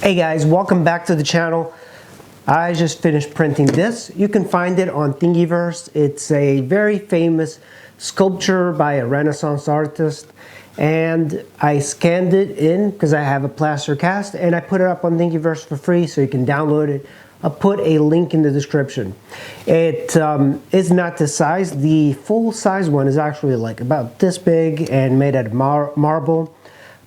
Hey guys, welcome back to the channel. I just finished printing this. You can find it on Thingiverse. It's a very famous sculpture by a Renaissance artist, and I scanned it in because I have a plaster cast, and I put it up on Thingiverse for free so you can download it. I'll put a link in the description. It is not the size. The full size one is actually like about this big and made out of marble.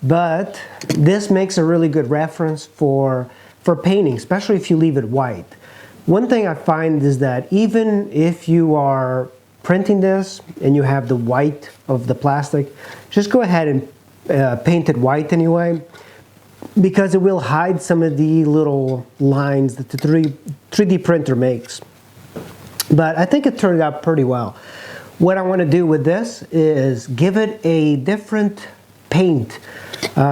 But this makes a really good reference for painting, especially if you leave it white. One thing I find is that even if you are printing this and you have the white of the plastic, just go ahead and paint it white anyway, because it will hide some of the little lines that the 3D printer makes. But I think it turned out pretty well. What I want to do with this is give it a different paint,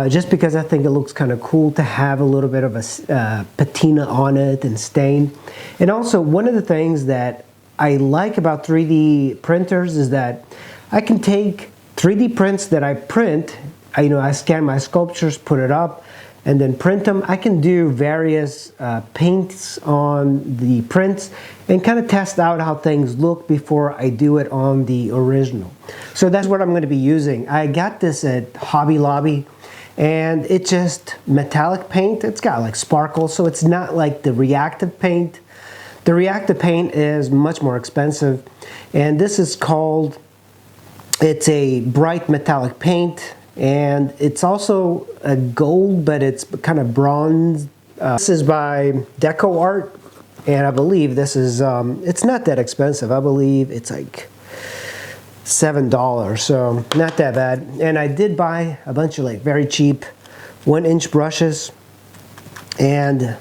just because I think it looks kind of cool to have a little bit of a patina on it and stain. And also, one of the things that I like about 3D printers is that I can take 3D prints that I print, I scan my sculptures, put it up, and then print them. I can do various paints on the prints and kind of test out how things look before I do it on the original. So that's what I'm going to be using. I got this at Hobby Lobby, and it's just metallic paint. It's got like sparkles, so it's not like the reactive paint. The reactive paint is much more expensive, and this is called, it's a bright metallic paint, and it's also a gold, but it's kind of bronze. This is by Deco Art, and I believe this is, it's not that expensive. I believe it's like $7, so not that bad. And I did buy a bunch of like very cheap 1-inch brushes, and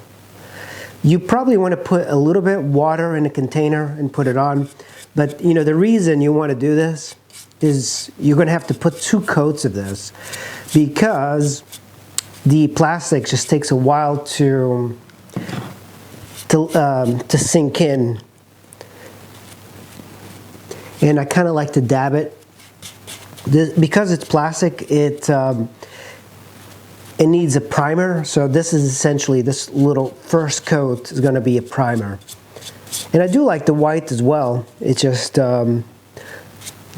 you probably want to put a little bit of water in a container and put it on. But the reason you want to do this is you're going to have to put 2 coats of this, because the plastic just takes a while to sink in. And I kind of like to dab it. Because it's plastic, it needs a primer. So this is essentially, this little first coat is going to be a primer. And I do like the white as well. It's just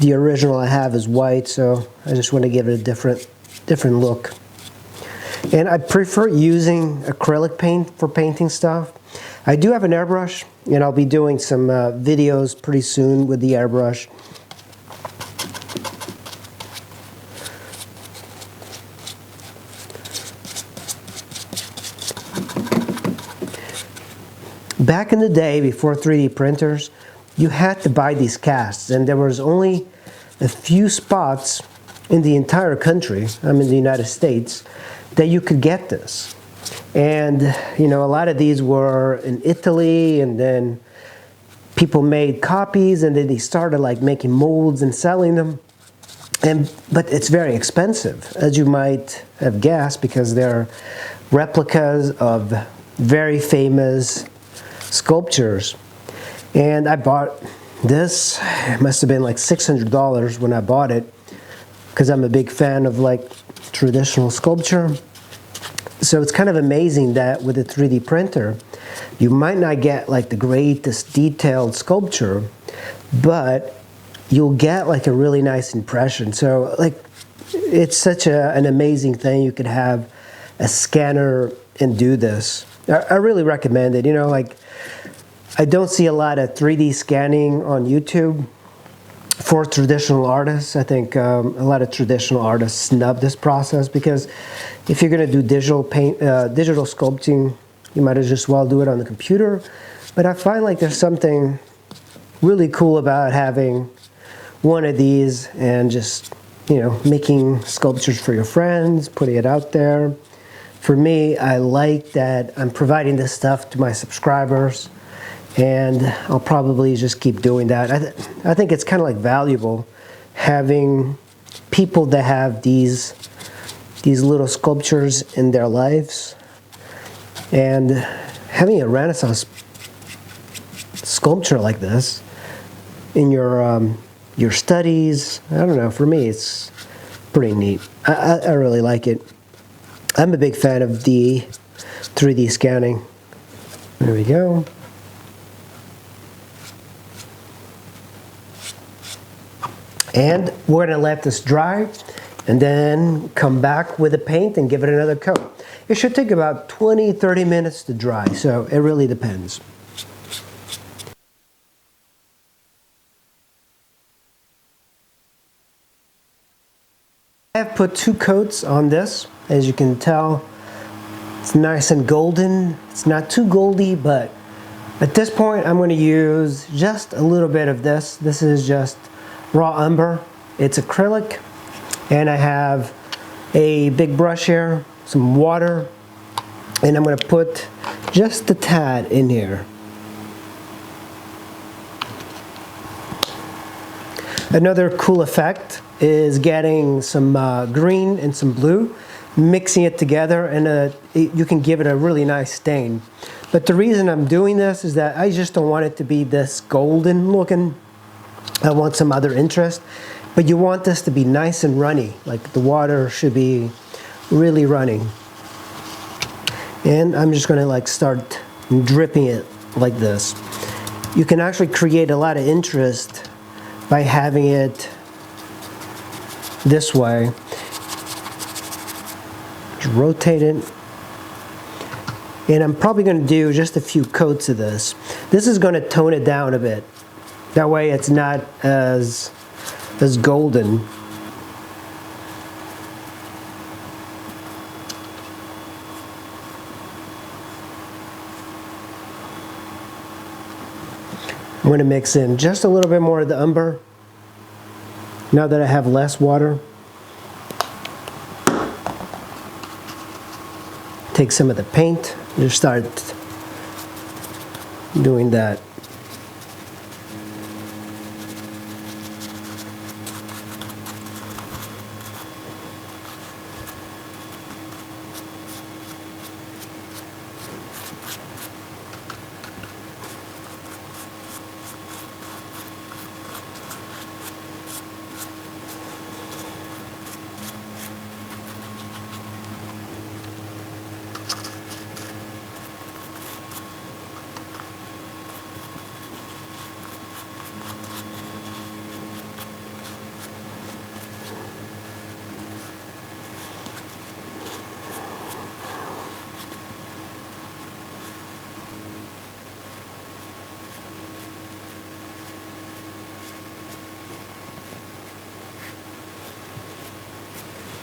the original I have is white, so I just want to give it a different look. And I prefer using acrylic paint for painting stuff. I do have an airbrush, and I'll be doing some videos pretty soon with the airbrush. Back in the day, before 3D printers, you had to buy these casts, and there was only a few spots in the entire country, I'm in the United States, that you could get this. And a lot of these were in Italy, and then people made copies, and then they started like making molds and selling them. But it's very expensive, as you might have guessed, because they're replicas of very famous sculptures. And I bought this. It must have been like $600 when I bought it, because I'm a big fan of like traditional sculpture. So it's kind of amazing that with a 3D printer, you might not get like the greatest detailed sculpture, but you'll get like a really nice impression. So like, it's such an amazing thing. You could have a scanner and do this. I really recommend it. Like, I don't see a lot of 3D scanning on YouTube for traditional artists. I think a lot of traditional artists snub this process, because if you're going to do digital sculpting, you might as well do it on the computer. But I find like there's something really cool about having one of these and just making sculptures for your friends, putting it out there. For me, I like that I'm providing this stuff to my subscribers, and I'll probably just keep doing that. I think it's kind of like valuable having people that have these little sculptures in their lives, and having a Renaissance sculpture like this in your studies. I don't know, for me it's pretty neat. I really like it. I'm a big fan of the 3D scanning. There we go. And we're going to let this dry and then come back with the paint and give it another coat. It should take about 20-30 minutes to dry, so it really depends. I have put 2 coats on this. As you can tell, it's nice and golden. It's not too goldy, but at this point I'm going to use just a little bit of this. This is just raw umber. It's acrylic, and I have a big brush here, some water, and I'm going to put just a tad in here. Another cool effect is getting some green and some blue, mixing it together, and you can give it a really nice stain. But the reason I'm doing this is that I just don't want it to be this golden looking. I want some other interest, but you want this to be nice and runny, like the water should be really running. And I'm just going to like start dripping it like this. You can actually create a lot of interest by having it this way. Just rotate it. And I'm probably going to do just a few coats of this. This is going to tone it down a bit. That way it's not as golden. I'm going to mix in just a little bit more of the umber now that I have less water. Take some of the paint, just start doing that.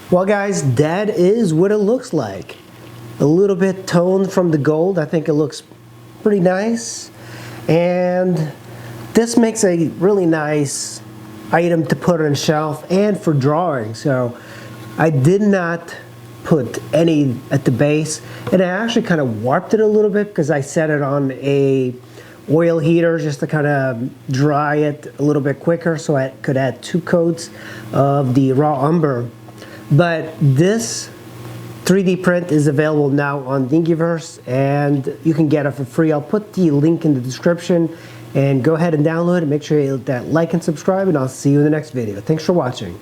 Well guys, that is what it looks like. A little bit toned from the gold. I think it looks pretty nice. And this makes a really nice item to put on a shelf and for drawing. So I did not put any at the base. And I actually kind of warped it a little bit because I set it on a oil heater just to kind of dry it a little bit quicker so I could add 2 coats of the raw umber. But this 3D print is available now on Thingieverse, and you can get it for free. I'll put the link in the description, and go ahead and download it. Make sure you hit that like and subscribe, and I'll see you in the next video. Thanks for watching.